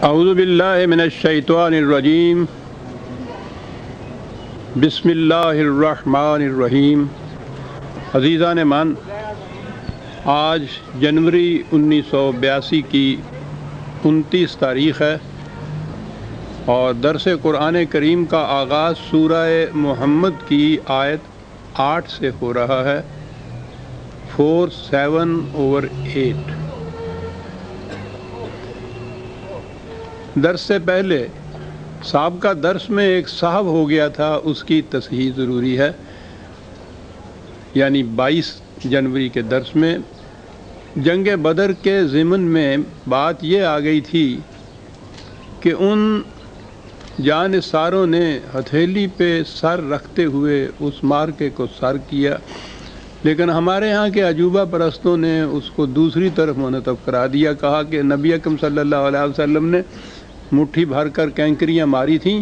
اعوذ باللہ من الشیطان الرجیم بسم اللہ الرحمن الرحیم۔ عزیزان من، آج جنوری 1982 کی 29 تاریخ ہے اور درس قرآن کریم کا آغاز سورہ محمد کی آیت 8 سے ہو رہا ہے، 4:7/8۔ درس سے پہلے سابقہ درس میں ایک سہو ہو گیا تھا، اس کی تصحیح ضروری ہے۔ یعنی 22 جنوری کے درس میں جنگ بدر کے ضمن میں بات یہ آ گئی تھی کہ ان جانثاروں نے ہتھیلی پہ سر رکھتے ہوئے اس مارکے کو سر کیا، لیکن ہمارے ہاں کے عجوبہ پرستوں نے اس کو دوسری طرف منتب کرا دیا۔ کہا کہ نبی اکرم صلی اللہ علیہ وسلم نے مٹھی بھر کر کینکریاں ماری تھیں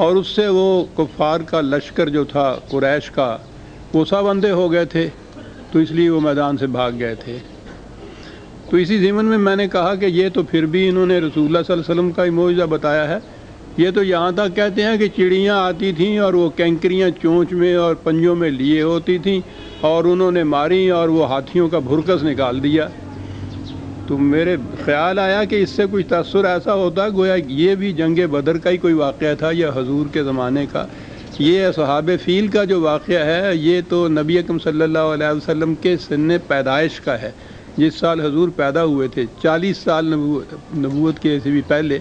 اور اس سے وہ کفار کا لشکر جو تھا قریش کا وہ سب اندھے ہو گئے تھے، تو اس لیے وہ میدان سے بھاگ گئے تھے۔ تو اسی ضمن میں میں نے کہا کہ یہ تو پھر بھی انہوں نے رسول اللہ صلی اللہ علیہ وسلم کا ہی معجزہ بتایا ہے۔ یہ تو یہاں تک کہتے ہیں کہ چڑیاں آتی تھیں اور وہ کینکریاں چونچ میں اور پنجوں میں لیے ہوتی تھیں اور انہوں نے ماری اور وہ ہاتھیوں کا بھرکس نکال دیا۔ تو میرے خیال آیا کہ اس سے کچھ تاثر ایسا ہوتا گویا یہ بھی جنگ بدر کا ہی کوئی واقعہ تھا یا حضور کے زمانے کا۔ یہ اصحاب فیل کا جو واقعہ ہے یہ تو نبی اکرم صلی اللہ علیہ وسلم کے سن پیدائش کا ہے، جس سال حضور پیدا ہوئے تھے، 40 سال نبوت کے سے بھی پہلے۔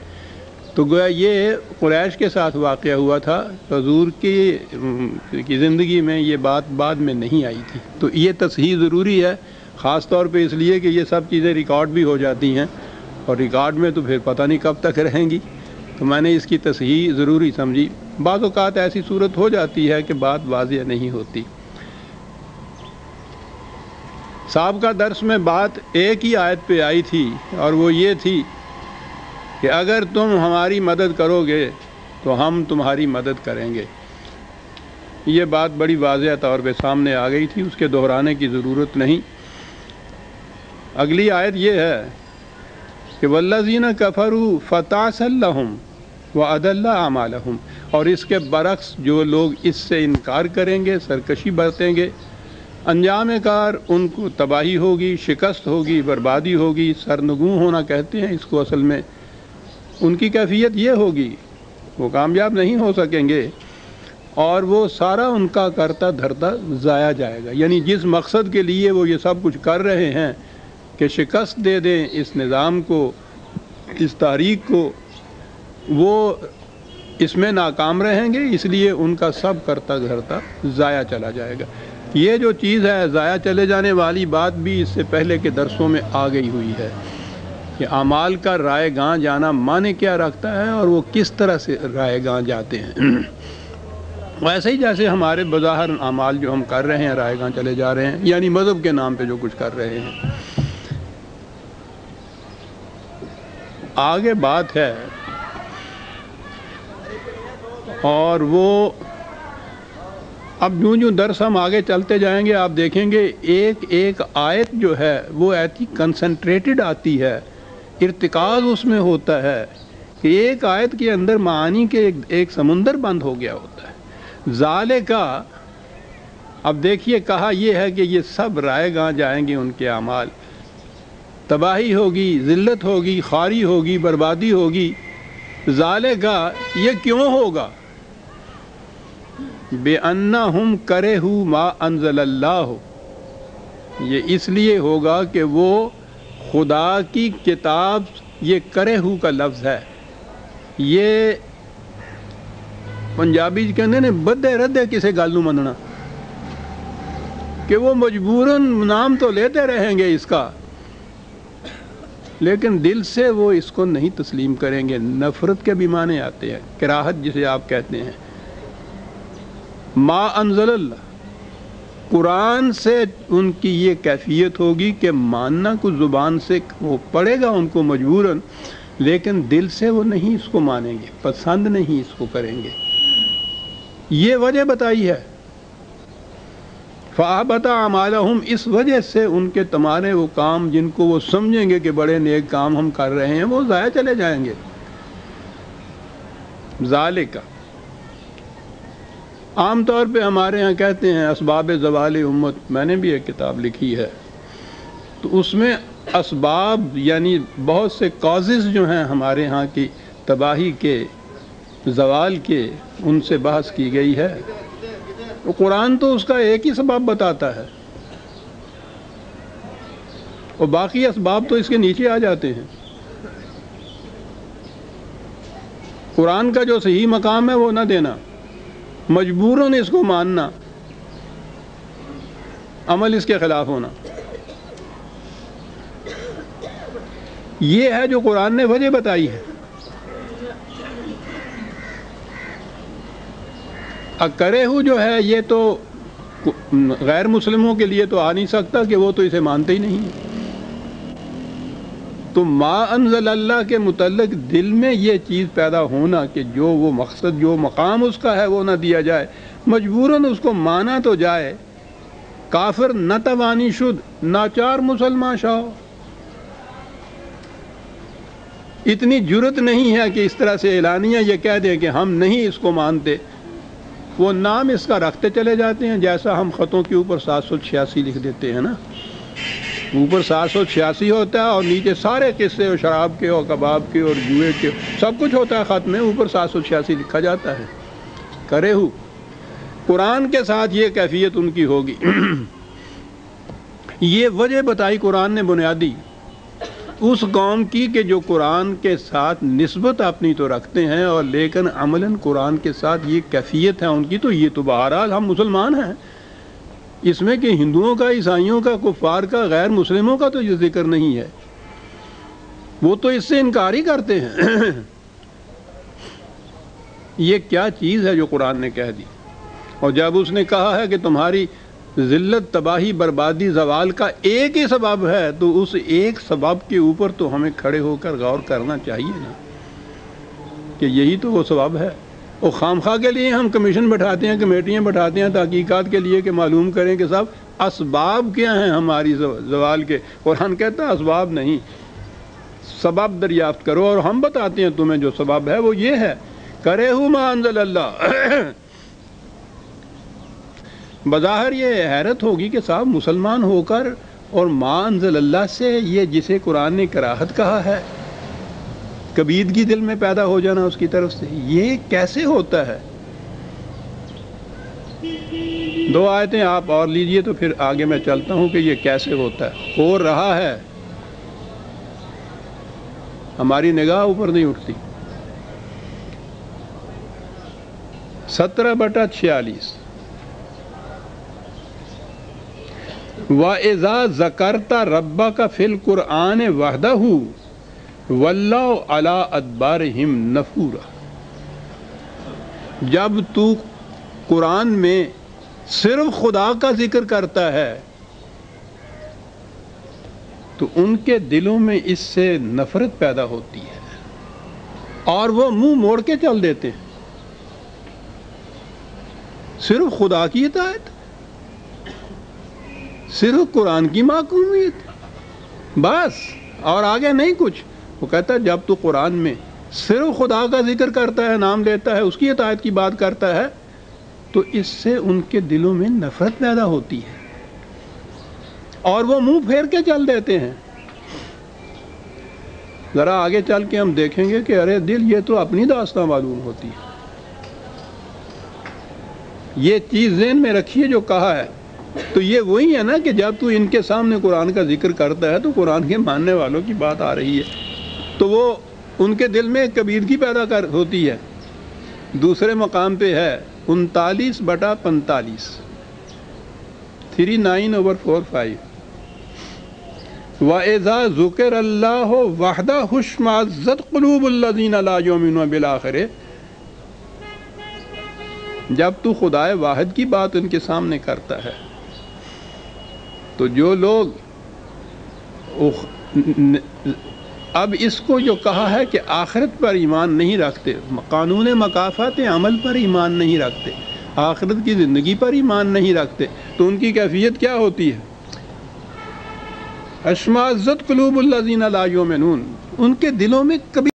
تو گویا یہ قریش کے ساتھ واقعہ ہوا تھا، حضور کی زندگی میں یہ بات بعد میں نہیں آئی تھی۔ تو یہ تصحیح ضروری ہے، خاص طور پہ اس لیے کہ یہ سب چیزیں ریکارڈ بھی ہو جاتی ہیں اور ریکارڈ میں تو پھر پتہ نہیں کب تک رہیں گی، تو میں نے اس کی تصحیح ضروری سمجھی۔ بعض اوقات ایسی صورت ہو جاتی ہے کہ بات واضح نہیں ہوتی۔ سابقہ درس میں بات ایک ہی آیت پہ آئی تھی اور وہ یہ تھی کہ اگر تم ہماری مدد کرو گے تو ہم تمہاری مدد کریں گے۔ یہ بات بڑی واضح طور پہ سامنے آ گئی تھی، اس کے دہرانے کی ضرورت نہیں۔ اگلی آیت یہ ہے کہ والذین کفروا فتعسا لہم واضل اعمالہم، اور اس کے برعکس جو لوگ اس سے انکار کریں گے، سرکشی برتیں گے، انجام کار ان کو تباہی ہوگی، شکست ہوگی، بربادی ہوگی، سرنگوں ہونا کہتے ہیں اس کو اصل میں۔ ان کی کیفیت یہ ہوگی، وہ کامیاب نہیں ہو سکیں گے اور وہ سارا ان کا کرتا دھرتا ضائع جائے گا۔ یعنی جس مقصد کے لیے وہ یہ سب کچھ کر رہے ہیں کہ شکست دے دیں اس نظام کو، اس تحریک کو، وہ اس میں ناکام رہیں گے، اس لیے ان کا سب کرتا دھرتا ضائع چلا جائے گا۔ یہ جو چیز ہے ضائع چلے جانے والی بات بھی اس سے پہلے کے درسوں میں آ گئی ہوئی ہے کہ اعمال کا رائے گاں جانا معنی کیا رکھتا ہے اور وہ کس طرح سے رائے گاں جاتے ہیں۔ ویسے ہی جیسے ہمارے بظاہر اعمال جو ہم کر رہے ہیں رائے گاں چلے جا رہے ہیں، یعنی مذہب کے نام پہ جو کچھ کر رہے ہیں۔ آگے بات ہے اور وہ اب جو درس ہم آگے چلتے جائیں گے آپ دیکھیں گے ایک ایک آیت جو ہے وہ ایسی کنسنٹریٹڈ آتی ہے، ارتکاز اس میں ہوتا ہے کہ ایک آیت کے اندر معانی کے ایک سمندر بند ہو گیا ہوتا ہے۔ ذالکا، اب دیکھیے کہا یہ ہے کہ یہ سب رائے گاں جائیں گے، ان کے اعمال تباہی ہوگی، ذلت ہوگی، خواری ہوگی، بربادی ہوگی۔ ذالکا، یہ کیوں ہوگا؟ بِأَنَّهُمْ كَرِهُوا مَا أَنزَلَ اللَّهُ، یہ اس لیے ہوگا کہ وہ خدا کی کتاب، یہ کرہو کا لفظ ہے، یہ پنجابی کہنے نے بدے ردے کسے گل نوں مننا، کہ وہ مجبوراً نام تو لیتے رہیں گے اس کا لیکن دل سے وہ اس کو نہیں تسلیم کریں گے۔ نفرت کے بھی معنی آتے ہیں، کراہت جسے آپ کہتے ہیں۔ ما انزل اللہ، قرآن سے ان کی یہ کیفیت ہوگی کہ ماننا کو زبان سے وہ پڑے گا ان کو مجبوراً، لیکن دل سے وہ نہیں اس کو مانیں گے، پسند نہیں اس کو کریں گے۔ یہ وجہ بتائی ہے۔ فَأَحْبَطَ أَعْمَالَهُمْ، اس وجہ سے ان کے تمہارے وہ کام جن کو وہ سمجھیں گے کہ بڑے نیک کام ہم کر رہے ہیں وہ ضائع چلے جائیں گے۔ ذالک، عام طور پہ ہمارے ہاں کہتے ہیں اسباب زوال امت، میں نے بھی ایک کتاب لکھی ہے، تو اس میں اسباب یعنی بہت سے کازز جو ہیں ہمارے ہاں کی تباہی کے، زوال کے، ان سے بحث کی گئی ہے۔ قرآن تو اس کا ایک ہی سبب بتاتا ہے، اور باقی اسباب تو اس کے نیچے آ جاتے ہیں۔ قرآن کا جو صحیح مقام ہے وہ نہ دینا، مجبوراً اس کو ماننا، عمل اس کے خلاف ہونا، یہ ہے جو قرآن نے وجہ بتائی ہے۔ کرہو جو ہے یہ تو غیر مسلموں کے لیے تو آ نہیں سکتا کہ وہ تو اسے مانتے ہی نہیں ہیں۔ تو ما انزل اللہ کے متعلق دل میں یہ چیز پیدا ہونا کہ جو وہ مقصد، جو مقام اس کا ہے وہ نہ دیا جائے، مجبوراً اس کو مانا تو جائے۔ کافر نہ توانی شد، ناچار مسلمان شاہ، اتنی جرت نہیں ہے کہ اس طرح سے اعلانیہ یہ کہہ دیں کہ ہم نہیں اس کو مانتے۔ وہ نام اس کا رکھتے چلے جاتے ہیں، جیسا ہم خطوں کے اوپر 786 لکھ دیتے ہیں نا، اوپر 786 ہوتا ہے اور نیچے سارے قصے اور شراب کے اور کباب کے اور جوئے کے سب کچھ ہوتا ہے خط میں، اوپر 786 لکھا جاتا ہے۔ کرہو، قرآن کے ساتھ یہ کیفیت ان کی ہوگی۔ یہ وجہ بتائی قرآن نے بنیادی اس قوم کی کہ جو قرآن کے ساتھ نسبت اپنی تو رکھتے ہیں اور لیکن عملاً قرآن کے ساتھ یہ کیفیت ہے ان کی، تو یہ تو بہرحال ہم مسلمان ہیں، اس میں کہ ہندوؤں کا، عیسائیوں کا، کفار کا، غیر مسلموں کا تو یہ ذکر نہیں ہے، وہ تو اس سے انکار ہی کرتے ہیں۔ یہ کیا چیز ہے جو قرآن نے کہہ دی؟ اور جب اس نے کہا ہے کہ تمہاری ذلت، تباہی، بربادی، زوال کا ایک ہی سبب ہے، تو اس ایک سبب کے اوپر تو ہمیں کھڑے ہو کر غور کرنا چاہیے نا کہ یہی تو وہ سبب ہے۔ اور خامخواہ کے لیے ہم کمیشن بٹھاتے ہیں، کمیٹیاں بٹھاتے ہیں تحقیقات کے لیے کہ معلوم کریں کہ صاحب اسباب کیا ہیں ہماری زوال کے۔ قرآن کہتا ہے اسباب نہیں، سبب دریافت کرو، اور ہم بتاتے ہیں تمہیں جو سبب ہے وہ یہ ہے۔ کرہو ما انزل اللہ۔ بظاہر یہ حیرت ہوگی کہ صاحب مسلمان ہو کر اور ما انزل اللہ سے، یہ جسے قرآن نے کراہت کہا ہے، کبیدگی دل میں پیدا ہو جانا اس کی طرف سے، یہ کیسے ہوتا ہے؟ 2 آیتیں آپ اور لیجئے تو پھر آگے میں چلتا ہوں کہ یہ کیسے ہوتا ہے۔ ہو رہا ہے، ہماری نگاہ اوپر نہیں اٹھتی۔ 17/46 وَإِذَا ذَكَرْتَ رَبَّكَ فِي الْقُرْآنِ وَحْدَهُ وَلَّوْا عَلَىٰ أَدْبَارِهِمْ نُفُورًا۔ جب تو قرآن میں صرف خدا کا ذکر کرتا ہے تو ان کے دلوں میں اس سے نفرت پیدا ہوتی ہے اور وہ منہ موڑ کے چل دیتے ہیں۔ صرف خدا کی اطاعت، صرف قرآن کی محکومیت، بس اور آگے نہیں کچھ۔ وہ کہتا ہے جب تو قرآن میں صرف خدا کا ذکر کرتا ہے، نام لیتا ہے، اس کی اطاعت کی بات کرتا ہے، تو اس سے ان کے دلوں میں نفرت پیدا ہوتی ہے اور وہ منہ پھیر کے چل دیتے ہیں۔ ذرا آگے چل کے ہم دیکھیں گے کہ ارے دل، یہ تو اپنی داستان معلوم ہوتی ہے۔ یہ چیز ذہن میں رکھیے جو کہا ہے، تو یہ وہی ہے نا کہ جب تو ان کے سامنے قرآن کا ذکر کرتا ہے تو قرآن کے ماننے والوں کی بات آ رہی ہے، تو وہ ان کے دل میں کبیدگی پیدا ہوتی ہے۔ دوسرے مقام پہ ہے 39/45، 39/45 وَإِذَا ذُكِرَ اللَّهُ وَحْدَهُ اشْمَأَزَّتْ قُلُوبُ الَّذِينَ لَا يُؤْمِنُونَ بِالْآخِرَةِ۔ جب تو خدائے واحد کی بات ان کے سامنے کرتا ہے تو جو لوگ اب اس کو جو کہا ہے کہ آخرت پر ایمان نہیں رکھتے، قانون مکافات عمل پر ایمان نہیں رکھتے، آخرت کی زندگی پر ایمان نہیں رکھتے، تو ان کی کیفیت کیا ہوتی ہے؟ اشمئزت قلوب الذین لا یؤمنون، ان کے دلوں میں کبھی